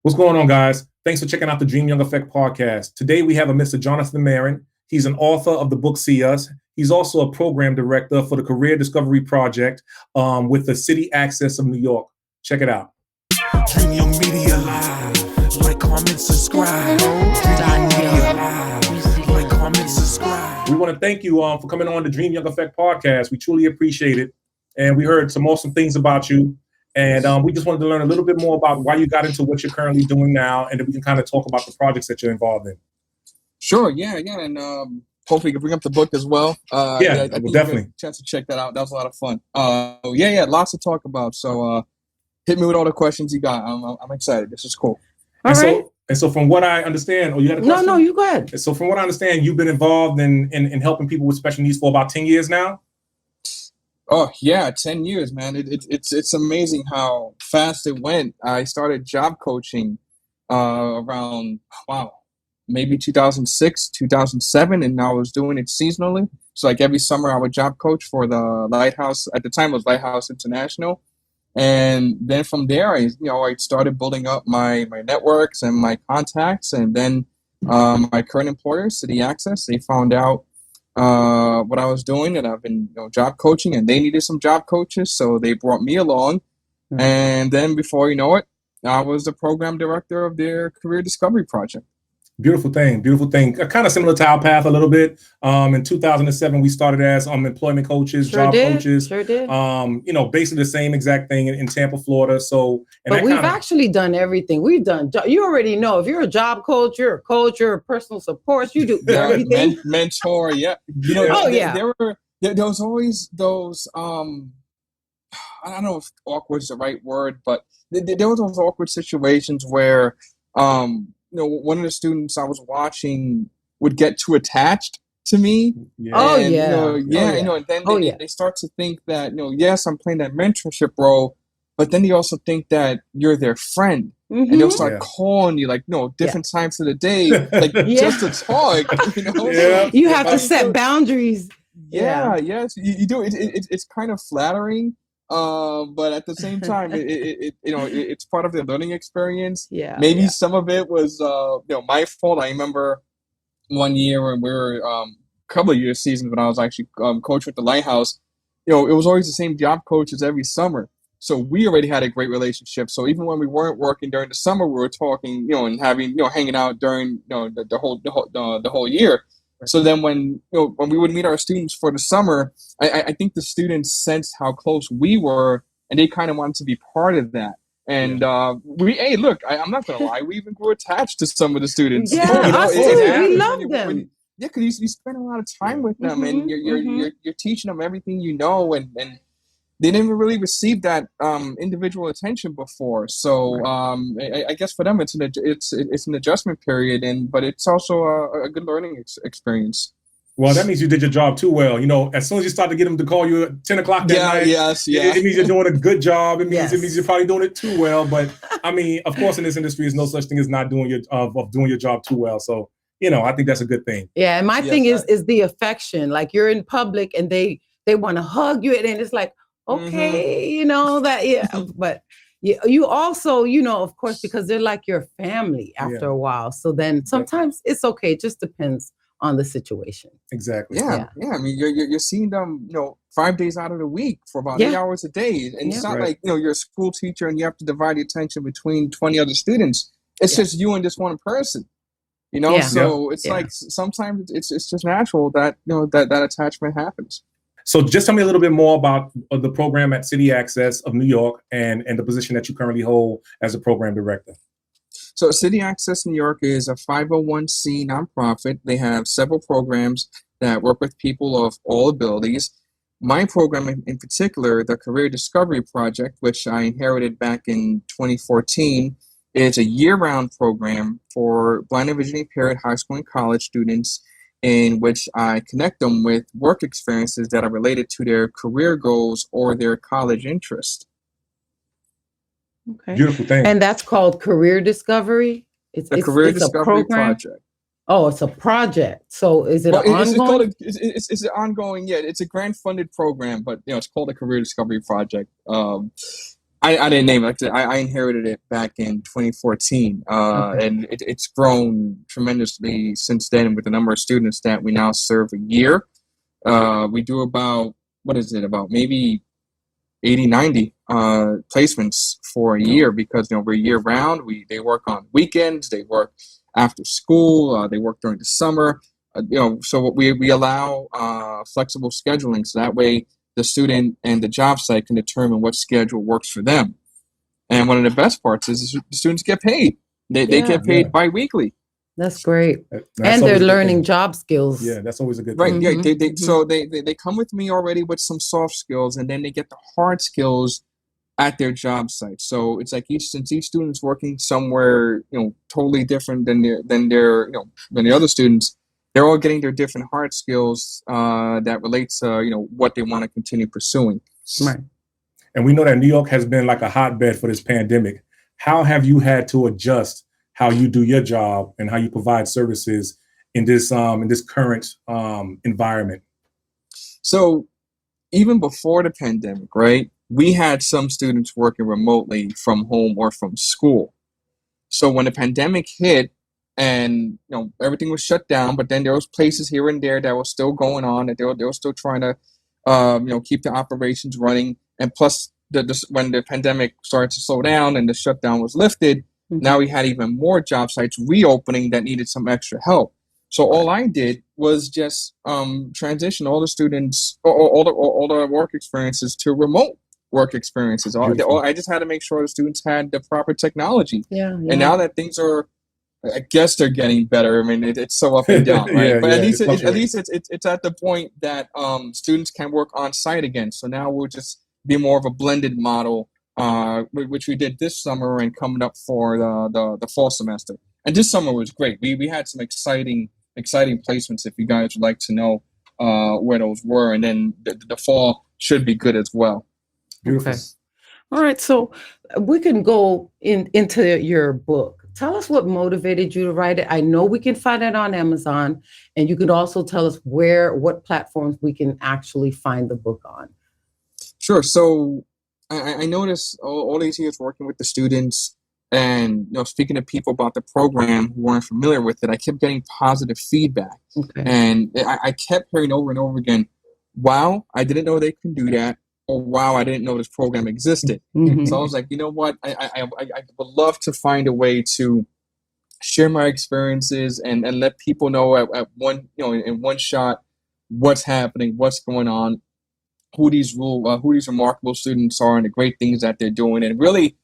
What's going on, guys? Thanks for checking out the Dream Young Effect podcast. Today we have a Mr. Jonathan Marin. He's an author of the book See Us. He's also a program director for the Career Discovery Project with the City Access of New York. Check it out. Dreamyoungmedia live. Like, comment, subscribe. Dreamyoungmedia live. Like, comment, subscribe. We want to thank you for coming on the Dream Young Effect podcast. We truly appreciate it. And we heard some awesome things about you. And we just wanted to learn a little bit more about why you got into what you're currently doing now, and then we can kind of talk about the projects that you're involved in. Sure, yeah, and hopefully you can bring up the book as well. I think definitely. A chance to check that out. That was a lot of fun. Lots to talk about. So hit me with all the questions you got. I'm excited. This is cool. So from what I understand, you had a question? No, you go ahead. So from what I understand, you've been involved in helping people with special needs for about 10 years now? Oh yeah, 10 years, man. It's amazing how fast it went. I started job coaching around maybe 2006, 2007, and I was doing it seasonally. So like every summer, I would job coach for the Lighthouse. At the time, it was Lighthouse International, and then from there, I started building up my networks and my contacts, and then my current employer, City Access, they found out what I was doing, and I've been job coaching, and they needed some job coaches, so they brought me along. Mm-hmm. And then before you know it, I was the program director of their Career Discovery Project. Beautiful thing. Kind of similar to our path a little bit. In 2007, we started as employment coaches, coaches. Sure did. Basically the same exact thing in Tampa, Florida. But we've actually done everything. We've done. You already know if you're a job coach, you're a coach, you're a personal support. You do everything. Mentor, yeah. There was always those. I don't know if awkward is the right word, but there was those awkward situations where one of the students I was watching would get too attached to me. Yeah. And then they start to think that, yes, I'm playing that mentorship role, but then they also think that you're their friend. Mm-hmm. And they'll start calling you different times of the day, just to talk, You have to set boundaries. Yes, you do. It's kind of flattering. But at the same time, it's part of the learning experience. Maybe some of it was my fault. I remember one year when we were a couple of years seasons when I was actually coach with the Lighthouse. It was always the same job coaches every summer, so we already had a great relationship. So even when we weren't working during the summer, we were talking, and having hanging out during the whole year. So then when we would meet our students for the summer, I think the students sensed how close we were, and they kind of wanted to be part of that. And I'm not gonna lie, we even grew attached to some of the students. Yeah, us too. We love them. Because you spend a lot of time with them, and you're teaching them everything you know, and they didn't really receive that individual attention before. So I guess for them it's an adjustment period, but it's also a good learning experience. Well, that means you did your job too well. As soon as you start to get them to call you at 10 o'clock that night, it means you're doing a good job. It means you're probably doing it too well. But I mean, of course, in this industry, there's no such thing as not doing doing your job too well. So I think that's a good thing. Yeah, and my thing is the affection. Like you're in public and they want to hug you, and it's like, okay, but you also, of course, because they're like your family after a while. So then sometimes it's okay. It just depends on the situation. Exactly. Yeah. I mean, you're seeing them, 5 days out of the week for about 8 hours a day. And it's not like, you're a school teacher and you have to divide your attention between 20 other students. It's just you and this one person, So it's like sometimes it's just natural that, that attachment happens. So just tell me a little bit more about the program at City Access of New York and the position that you currently hold as a program director. So City Access New York is a 501c nonprofit. They have several programs that work with people of all abilities. My program in particular, the Career Discovery Project, which I inherited back in 2014, is a year-round program for blind and visually impaired high school and college students, in which I connect them with work experiences that are related to their career goals or their college interest. Okay. Beautiful thing. And that's called Career Discovery? It's Career Discovery Project. Oh, it's a project. So is it ongoing? It's ongoing, yeah. It's a grant-funded program, but it's called a Career Discovery Project. I didn't name it. I inherited it back in 2014, and it's grown tremendously since then with the number of students that we now serve a year. We do about, about maybe 80, 90 placements for a year because, we're year round. They work on weekends, they work after school, they work during the summer. So we allow flexible scheduling, so that way the student and the job site can determine what schedule works for them. And one of the best parts is the students get paid. They get paid bi-weekly. That's great. And they're learning job skills. Yeah, that's always a good thing. Right, yeah. So they come with me already with some soft skills, and then they get the hard skills at their job site. So it's like since each student's working somewhere, totally different than the other students, they're all getting their different hard skills that relate to what they want to continue pursuing. Right. And we know that New York has been like a hotbed for this pandemic. How have you had to adjust how you do your job and how you provide services in this current environment? So even before the pandemic, right, we had some students working remotely from home or from school. So when the pandemic hit, and everything was shut down, but then there was places here and there that were still going on, that they were still trying to keep the operations running. And plus, when the pandemic started to slow down and the shutdown was lifted, now we had even more job sites reopening that needed some extra help. So all I did was just transition all the students, all the work experiences to remote work experiences. I just had to make sure the students had the proper technology. And now that things are, I guess they're getting better. I mean, it's so up and down, right? But at least it's at the point that students can work on site again. So now we'll just be more of a blended model, which we did this summer and coming up for the fall semester. And this summer was great. We had some exciting placements. If you guys would like to know where those were, and then the fall should be good as well. Beautiful. Okay. All right, so we can go into your book. Tell us what motivated you to write it. I know we can find it on Amazon, and you could also tell us what platforms we can actually find the book on. Sure. So I noticed all these years working with the students and speaking to people about the program who weren't familiar with it, I kept getting positive feedback. And I kept hearing over and over again, wow, I didn't know they could do that. Oh, wow, I didn't know this program existed. So I was like, you know what? I would love to find a way to share my experiences and let people know at one, in one shot, what's happening, what's going on, who these remarkable students are and the great things that they're doing, and really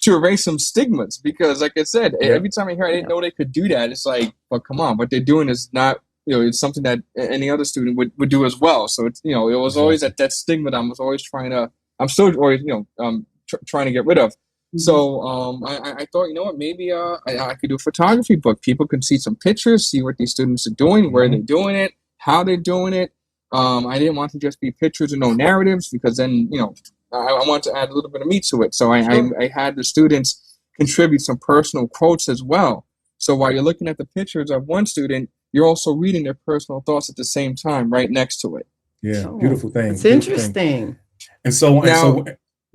to erase some stigmas. Because like I said, every time I hear I didn't know they could do that, it's like, but come on, what they're doing is not, it's something that any other student would do as well. So it's, it was always that stigma that I'm still always, trying to get rid of. So I thought, what, maybe I could do a photography book. People can see some pictures, see what these students are doing, where they're doing it, how they're doing it. I didn't want to just be pictures and no narratives, because then, I want to add a little bit of meat to it. So I had the students contribute some personal quotes as well. So while you're looking at the pictures of one student, you're also reading their personal thoughts at the same time, right next to it. Yeah, beautiful thing. It's interesting. And so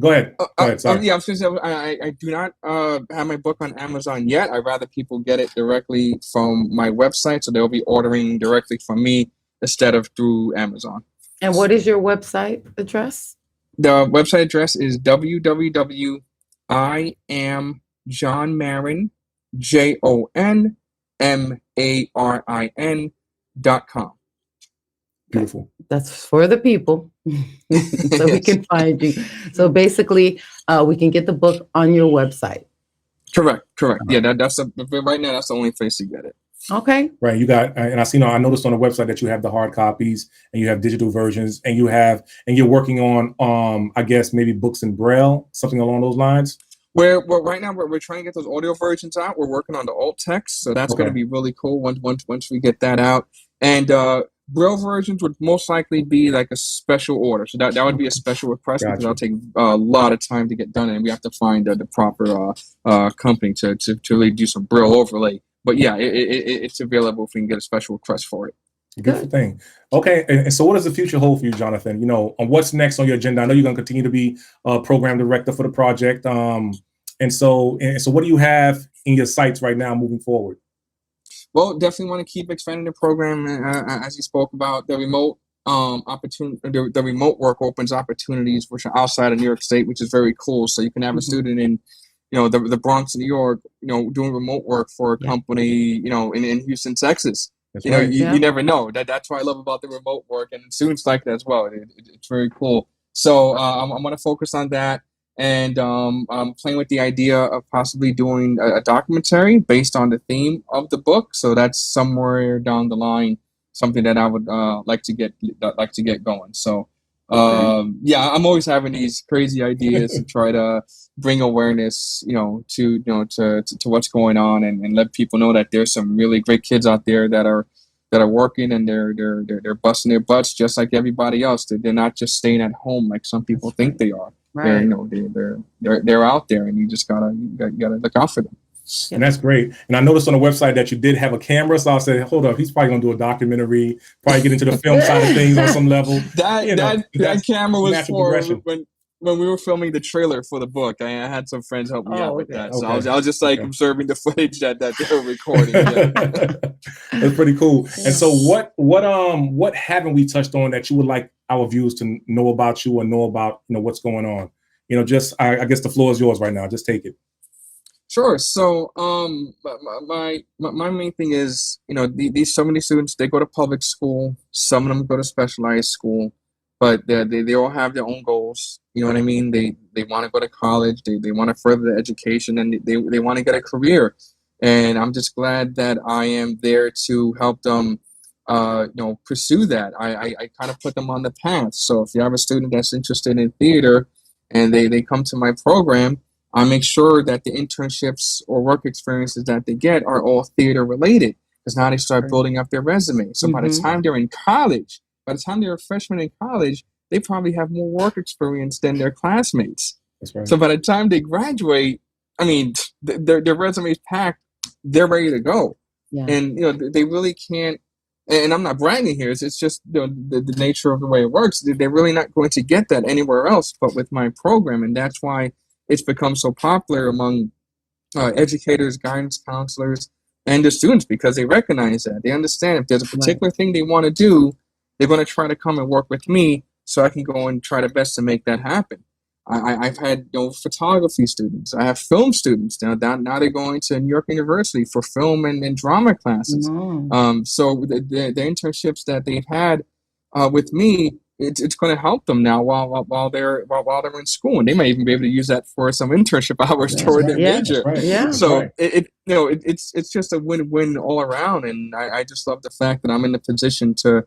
go ahead. Sorry. I was going to say, I do not have my book on Amazon yet. I'd rather people get it directly from my website, so they'll be ordering directly from me instead of through Amazon. And what is your website address? The website address is www.iamjonmarin, JONMARIN.com. Beautiful. That's for the people, so we can find you. So basically, we can get the book on your website. Correct. Yeah, that's right now. That's the only place to get it. Okay. Right. You got, and I noticed on the website that you have the hard copies and you have digital versions, and you're working on, I guess maybe books in Braille, something along those lines. Right now we're trying to get those audio versions out. We're working on the alt text, so that's going to be really cool once we get that out. And Braille versions would most likely be like a special order, so that would be a special request. Because that'll take a lot of time to get done, and we have to find the proper company to really do some Braille overlay. But yeah, it's available if we can get a special request for it. Beautiful thing. Okay, and so what does the future hold for you, Jonathan? You know, on what's next on your agenda? I know you're going to continue to be a program director for the project. And so what do you have in your sights right now moving forward? Well, definitely want to keep expanding the program, as you spoke about. The remote opportunity, the remote work opens opportunities which are outside of New York State, which is very cool. So you can have a student in, the Bronx, New York, doing remote work for a company, in Houston, Texas. That's you never know. That's what I love about the remote work, and students like that as well. It's very cool. So I'm going to focus on that. And I'm playing with the idea of possibly doing a documentary based on the theme of the book. So that's somewhere down the line, something that I would like to get going. So I'm always having these crazy ideas to try to bring awareness, to what's going on, and let people know that there's some really great kids out there that are working, and they're busting their butts just like everybody else. They're not just staying at home like some people think they are. Right. They're out there, and you just gotta look out for them. And that's great. And I noticed on the website that you did have a camera, so I said, hold up, he's probably gonna do a documentary, probably get into the film side of things on some level. That camera was for when we were filming the trailer for the book. I had some friends help me out with that, so I was just observing the footage that they were recording. That's pretty cool. And so what haven't we touched on that you would like our viewers to know about you, or know about what's going on? Just I guess the floor is yours right now. Just take it. Sure. So my main thing is, these so many students, they go to public school, some of them go to specialized school, but they all have their own goals. You know what I mean? They want to go to college, they want to further their education, and they want to get a career. And I'm just glad that I am there to help them pursue that. I kind of put them on the path. So if you have a student that's interested in theater and they come to my program, I make sure that the internships or work experiences that they get are all theater related, because now they start building up their resume. So by the time they're in college, by the time they're a freshman in college, they probably have more work experience than their classmates. That's right. So by the time they graduate, I mean, their resume is packed, they're ready to go. Yeah. And they really can't. And I'm not bragging here. It's just the nature of the way it works. They're really not going to get that anywhere else but with my program, and that's why it's become so popular among educators, guidance counselors, and the students, because they recognize that. They understand if there's a particular thing they want to do, they're going to try to come and work with me so I can go and try the best to make that happen. I've had photography students. I have film students. Now they're going to New York University for film and drama classes. So the internships that they've had with me, it's going to help them now while they're in school, and they may even be able to use that for some internship hours toward their major. Right. Yeah. So it's just a win-win all around, and I just love the fact that I'm in the position to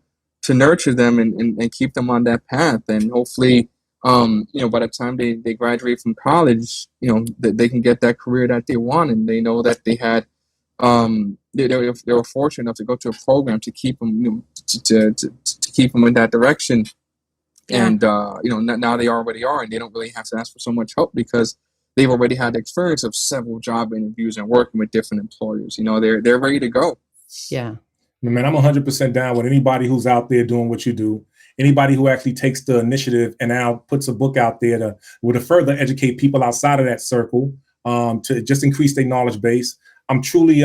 nurture them and keep them on that path, and hopefully by the time they graduate from college, that they can get that career that they want, and they know that they had they were fortunate enough to go to a program to keep them to keep them in that direction. Yeah. And now they already are, and they don't really have to ask for so much help because they've already had the experience of several job interviews and working with different employers. They're ready to go. Yeah, man, I'm 100% down with anybody who's out there doing what you do. Anybody who actually takes the initiative and now puts a book out there to further educate people outside of that circle, to just increase their knowledge base. I'm truly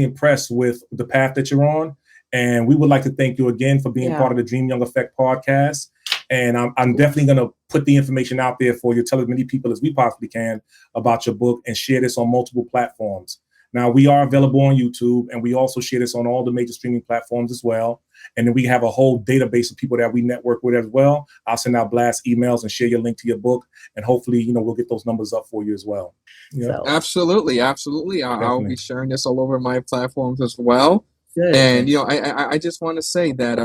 impressed with the path that you're on, and we would like to thank you again for being part of the Dream Young Effect podcast. And I'm definitely going to put the information out there for you, tell as many people as we possibly can about your book, and share this on multiple platforms. Now, we are available on YouTube, and we also share this on all the major streaming platforms as well. And then we have a whole database of people that we network with as well. I'll send out blast emails and share your link to your book, and hopefully, we'll get those numbers up for you as well. So. Absolutely. I'll be sharing this all over my platforms as well. Good. And I just want to say that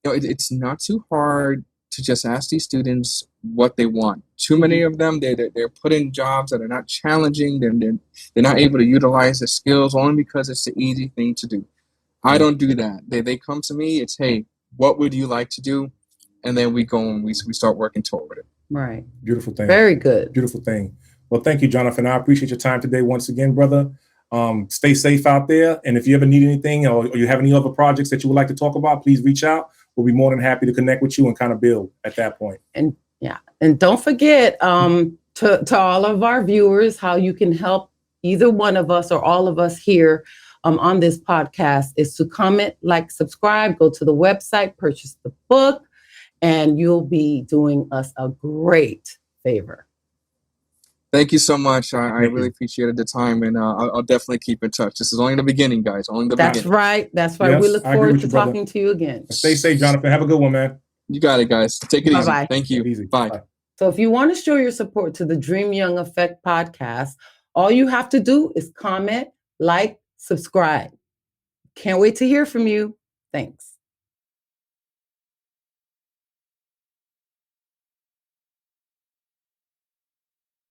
it's not too hard to just ask these students what they want. Too many of them, they're put in jobs that are not challenging. They're not able to utilize their skills only because it's the easy thing to do. I don't do that. They come to me, it's, hey, what would you like to do? And then we go and we start working toward it. Right. Beautiful thing. Very good. Beautiful thing. Well, thank you, Jonathan. I appreciate your time today once again, brother. Stay safe out there. And if you ever need anything or you have any other projects that you would like to talk about, please reach out. We'll be more than happy to connect with you and kind of build at that point. And don't forget to all of our viewers, how you can help either one of us or all of us here on this podcast is to comment, like, subscribe, go to the website, purchase the book, and you'll be doing us a great favor. Thank you so much. I really appreciated the time, and I'll definitely keep in touch. This is only the beginning, guys. Only the beginning. That's right. Yes, we look forward to talking to you again. Stay safe, Jonathan. Have a good one, man. You got it, guys. Take it easy. Thank you. Easy. Bye. So if you want to show your support to the Dream Young Effect podcast, all you have to do is comment, like, subscribe. Can't wait to hear from you. Thanks.